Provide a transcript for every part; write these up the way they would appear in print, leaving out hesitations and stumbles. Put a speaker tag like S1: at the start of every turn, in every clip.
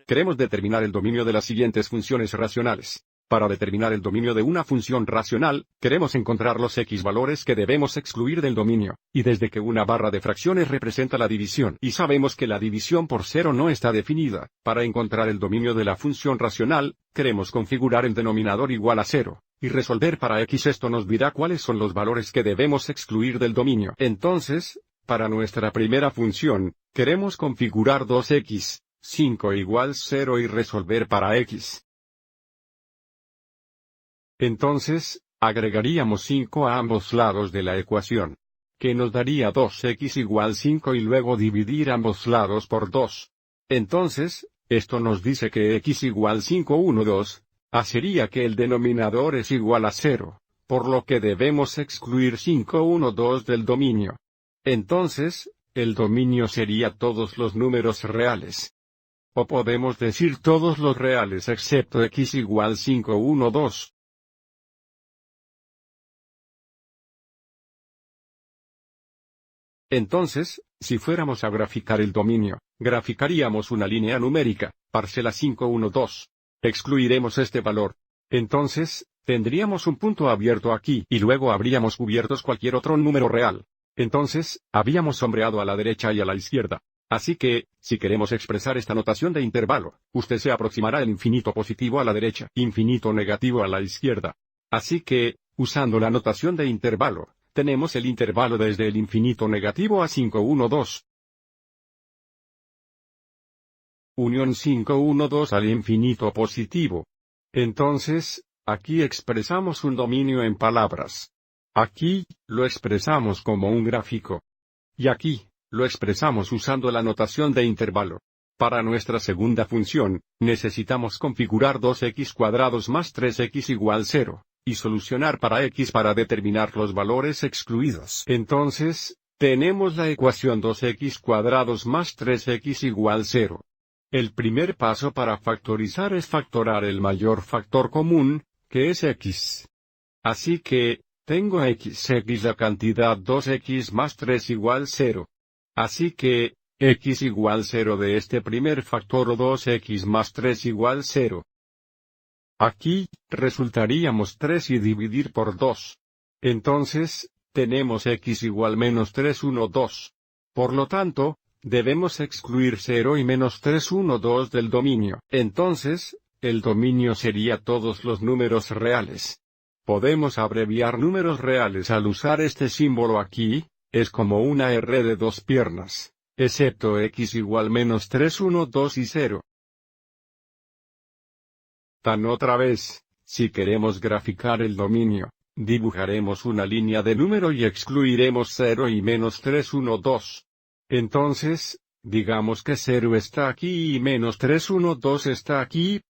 S1: Queremos determinar el dominio de las siguientes funciones racionales. Para determinar el dominio de una función racional, queremos encontrar los x valores que debemos excluir del dominio, y desde que una barra de fracciones representa la división y sabemos que la división por 0 no está definida, para encontrar el dominio de la función racional, queremos configurar el denominador igual a 0, y resolver para x. Esto nos dirá cuáles son los valores que debemos excluir del dominio. Entonces, para nuestra primera función, queremos configurar 2x, 5 igual 0 y resolver para x. Entonces, agregaríamos 5 a ambos lados de la ecuación, que nos daría 2x igual 5 y luego dividir ambos lados por 2. Entonces, esto nos dice que x igual 5 1 2, sería que el denominador es igual a 0, por lo que debemos excluir 5 1 2 del dominio. Entonces, el dominio sería todos los números reales. O podemos decir todos los reales excepto x igual 5 1 2. Entonces, si fuéramos a graficar el dominio, graficaríamos una línea numérica, parcela 5 1 2. Excluiremos este valor. Entonces, tendríamos un punto abierto aquí y luego habríamos cubiertos cualquier otro número real. Entonces, habíamos sombreado a la derecha y a la izquierda. Así que, si queremos expresar esta notación de intervalo, usted se aproximará el infinito positivo a la derecha, infinito negativo a la izquierda. Así que, usando la notación de intervalo, tenemos el intervalo desde el infinito negativo a 5 1 2. Unión 5 1 2 al infinito positivo. Entonces, aquí expresamos un dominio en palabras. Aquí, lo expresamos como un gráfico. Y aquí, lo expresamos usando la notación de intervalo. Para nuestra segunda función, necesitamos configurar 2x cuadrados más 3x igual 0, y solucionar para x para determinar los valores excluidos. Entonces, tenemos la ecuación 2x cuadrados más 3x igual 0. El primer paso para factorizar es factorar el mayor factor común, que es x. Así que, tengo x la cantidad 2x más 3 igual 0. Así que, x igual 0 de este primer factor o 2x más 3 igual 0. Aquí, resultaríamos 3 y dividir por 2. Entonces, tenemos x igual menos 3 1 2. Por lo tanto, debemos excluir 0 y menos 3 1 2 del dominio. Entonces, el dominio sería todos los números reales. Podemos abreviar números reales al usar este símbolo aquí, es como una R de dos piernas, excepto x igual menos 3 1 2 y 0. Otra vez, si queremos graficar el dominio, dibujaremos una línea de número y excluiremos 0 y menos 3 1 2. Entonces, digamos que 0 está aquí y menos 3 1 2 está aquí.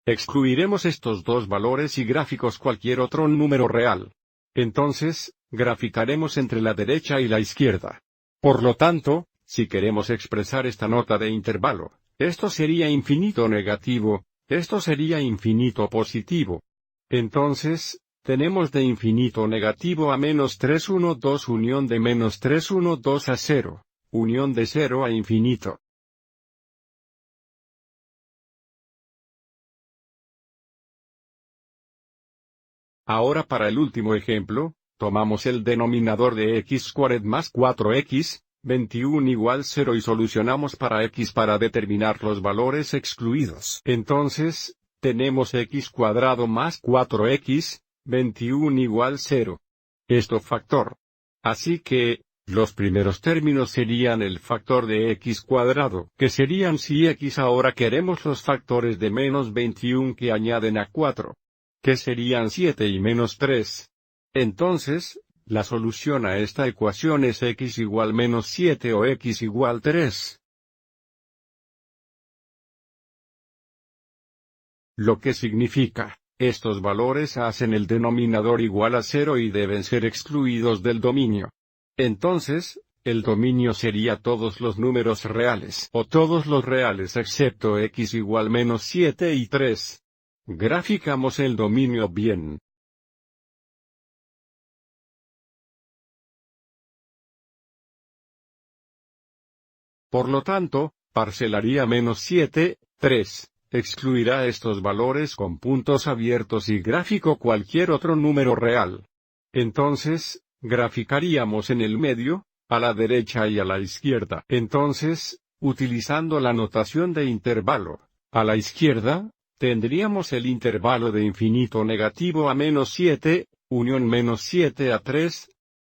S1: Excluiremos estos dos valores y gráficos cualquier otro número real. Entonces, graficaremos entre la derecha y la izquierda. Por lo tanto, si queremos expresar esta nota de intervalo, esto sería infinito negativo, esto sería infinito positivo. Entonces, tenemos de infinito negativo a menos 3 1 2 unión de menos 3 1 2 a 0, unión de 0 a infinito. Ahora para el último ejemplo, tomamos el denominador de x² más 4x, 21 igual 0 y solucionamos para x para determinar los valores excluidos. Entonces, tenemos x² más 4x, 21 igual 0. Esto factor. Así que, los primeros términos serían el factor de x², que serían si x. Ahora queremos los factores de menos 21 que añaden a 4. Que serían 7 y menos 3. Entonces, la solución a esta ecuación es x igual menos 7 o x igual 3. Lo que significa, estos valores hacen el denominador igual a 0 y deben ser excluidos del dominio. Entonces, el dominio sería todos los números reales o todos los reales excepto x igual menos 7 y 3. Graficamos el dominio bien. Por lo tanto, parcelaría menos 7, 3, excluirá estos valores con puntos abiertos y gráfico cualquier otro número real. Entonces, graficaríamos en el medio, a la derecha y a la izquierda. Entonces, utilizando la notación de intervalo, a la izquierda, tendríamos el intervalo de infinito negativo a menos 7, unión menos 7 a 3,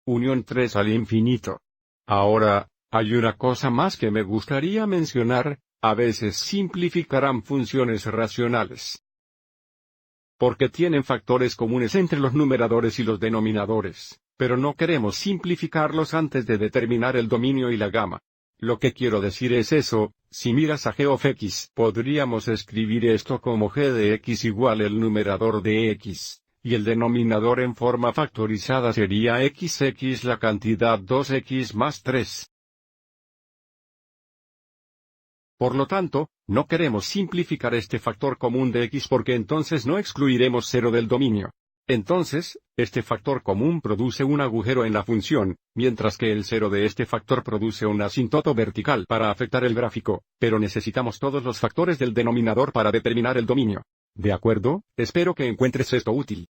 S1: unión 3 al infinito. Ahora, hay una cosa más que me gustaría mencionar: a veces simplificarán funciones racionales, porque tienen factores comunes entre los numeradores y los denominadores, pero no queremos simplificarlos antes de determinar el dominio y la gama. Lo que quiero decir es eso: si miras a g of x, podríamos escribir esto como g de x igual el numerador de x, y el denominador en forma factorizada sería xx la cantidad 2x más 3. Por lo tanto, no queremos simplificar este factor común de x porque entonces no excluiremos 0 del dominio. Entonces, este factor común produce un agujero en la función, mientras que el 0 de este factor produce un asintoto vertical para afectar el gráfico, pero necesitamos todos los factores del denominador para determinar el dominio. ¿De acuerdo? Espero que encuentres esto útil.